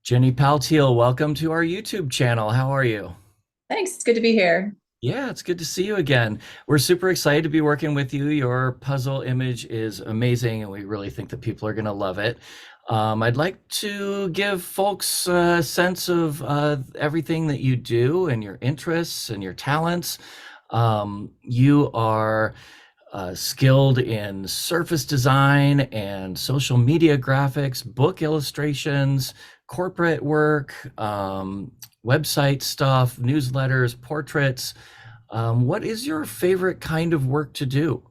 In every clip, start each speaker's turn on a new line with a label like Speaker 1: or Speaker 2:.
Speaker 1: Jeni Paltiel, welcome to our YouTube channel. How are you?
Speaker 2: Thanks. It's good to be here.
Speaker 1: Yeah, it's good to see you again. We're super excited to be working with you. Your puzzle image is amazing, and we really think that people are going to love it. I'd like to give folks a sense of everything that you do and your interests and your talents. You are skilled in surface design and social media graphics, book illustrations, corporate work, website stuff, newsletters, portraits. What is your favorite kind of work to do?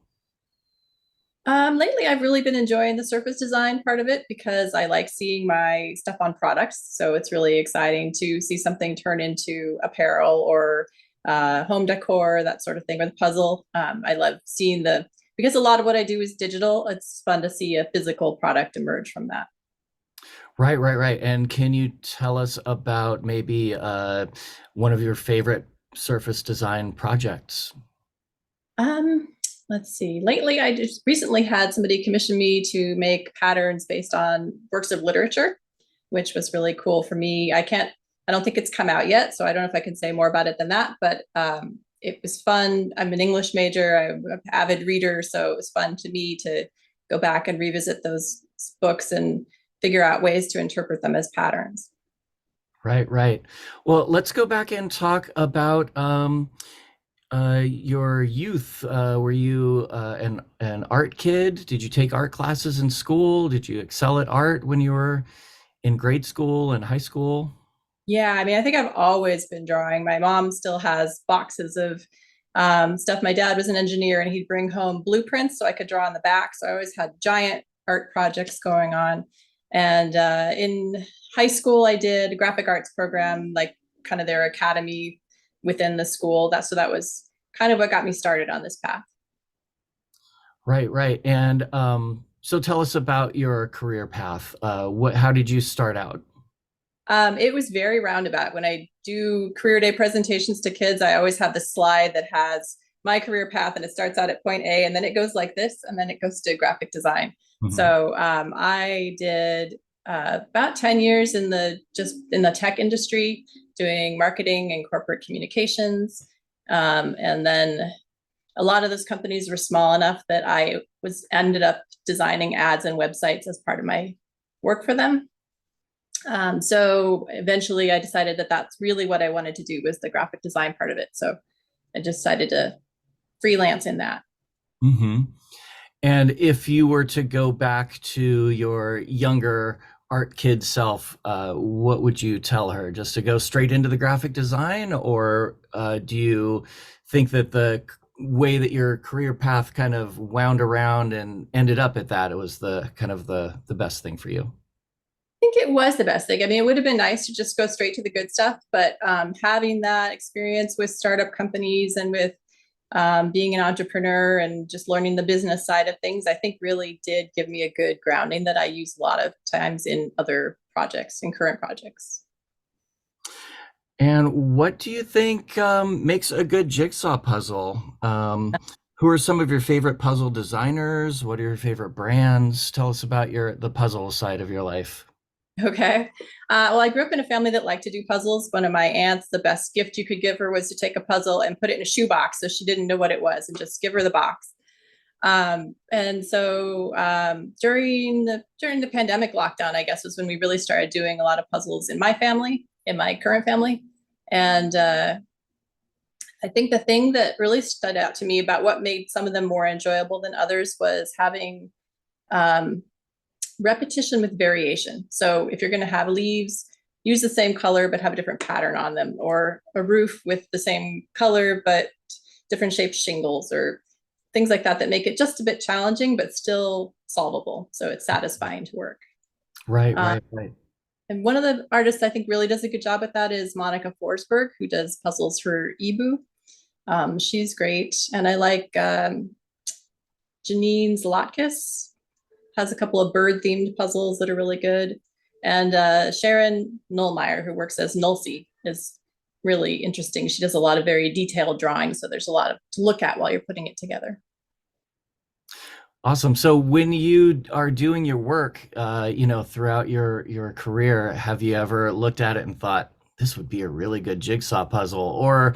Speaker 2: Lately, I've really been enjoying the surface design part of it because I like seeing my stuff on products. So it's really exciting to see something turn into apparel or home decor, that sort of thing with puzzle. I love seeing because a lot of what I do is digital. It's fun to see a physical product emerge from that.
Speaker 1: Right, right, right. And can you tell us about maybe one of your favorite surface design projects?
Speaker 2: Um, let's see. Lately, I just recently had somebody commission me to make patterns based on works of literature, which was really cool for me. I don't think it's come out yet, so I don't know if I can say more about it than that, but it was fun. I'm an English major, I'm an avid reader, so it was fun to me to go back and revisit those books and figure out ways to interpret them as patterns.
Speaker 1: Right, right. Well, let's go back and talk about your youth. Were you an art kid? Did you take art classes in school? Did you excel at art when you were in grade school and high school?
Speaker 2: Yeah, I mean, I think I've always been drawing. My mom still has boxes of stuff. My dad was an engineer and he'd bring home blueprints so I could draw on the back. So I always had giant art projects going on. And in high school, I did a graphic arts program, like kind of their academy within the school. That was kind of what got me started on this path.
Speaker 1: Right, right. And so tell us about your career path. How did you start out?
Speaker 2: It was very roundabout. When I do career day presentations to kids, I always have this slide that has my career path and it starts out at point A and then it goes like this and then it goes to graphic design.
Speaker 1: Mhm.
Speaker 2: So I did about 10 years in the tech industry doing marketing and corporate communications. And then a lot of those companies were small enough that I was ended up designing ads and websites as part of my work for them. So eventually I decided that that's really what I wanted to do was the graphic design part of it. So I decided to freelance in that.
Speaker 1: Hmm. And if you were to go back to your younger art kid self, what would you tell her? Just to go straight into the graphic design, or do you think that the way that your career path kind of wound around and ended up at that, it was the kind of the best thing for you?
Speaker 2: Think it was the best thing. I mean, it would have been nice to just go straight to the good stuff, but having that experience with startup companies and with being an entrepreneur and just learning the business side of things, I think really did give me a good grounding that I use a lot of times in other projects, in current projects.
Speaker 1: And what do you think makes a good jigsaw puzzle? Who are some of your favorite puzzle designers? What are your favorite brands? Tell us about the puzzle side of your life.
Speaker 2: Okay. Well, I grew up in a family that liked to do puzzles. One of my aunts, the best gift you could give her was to take a puzzle and put it in a shoebox so she didn't know what it was and just give her the box. And so during the pandemic lockdown, I guess was when we really started doing a lot of puzzles in my family, in my current family. And I think the thing that really stood out to me about what made some of them more enjoyable than others was having um, repetition with variation. So if you're going to have leaves, use the same color but have a different pattern on them, or a roof with the same color but different shaped shingles, or things like that that make it just a bit challenging but still solvable. So it's satisfying to work.
Speaker 1: Right,
Speaker 2: Uh,
Speaker 1: right, right.
Speaker 2: and one of the artists I think really does a good job at that is Monica Forsberg, who does puzzles for Ebu. She's great. And I like Janine Zlatkis, has a couple of bird themed puzzles that are really good. And Sharon Nullmeyer, who works as Nulsi, is really interesting. She does a lot of very detailed drawings. So there's a lot to look at while you're putting it together.
Speaker 1: Awesome. So when you are doing your work, throughout your career, have you ever looked at it and thought this would be a really good jigsaw puzzle, or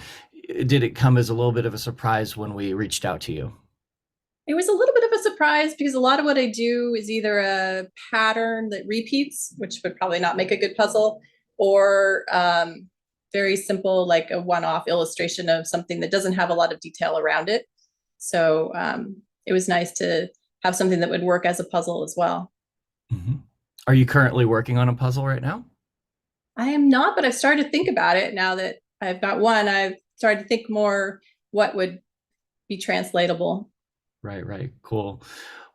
Speaker 1: did it come as a little bit of a surprise when we reached out to you?
Speaker 2: It was a little bit of a surprise because a lot of what I do is either a pattern that repeats, which would probably not make a good puzzle, or very simple, like a one-off illustration of something that doesn't have a lot of detail around it. So it was nice to have something that would work as a puzzle as well.
Speaker 1: hmm Are you currently working on a puzzle right now?
Speaker 2: I am not, but I've started to think about it now that I've got one. I've started to think more what would be translatable.
Speaker 1: Right, right. Cool.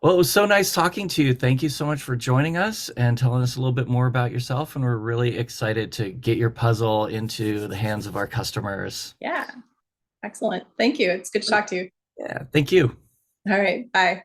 Speaker 1: Well, it was so nice talking to you. Thank you so much for joining us and telling us a little bit more about yourself. And we're really excited to get your puzzle into the hands of our customers.
Speaker 2: Yeah, excellent. Thank you. It's good to talk to you.
Speaker 1: Yeah, thank you.
Speaker 2: All right, bye.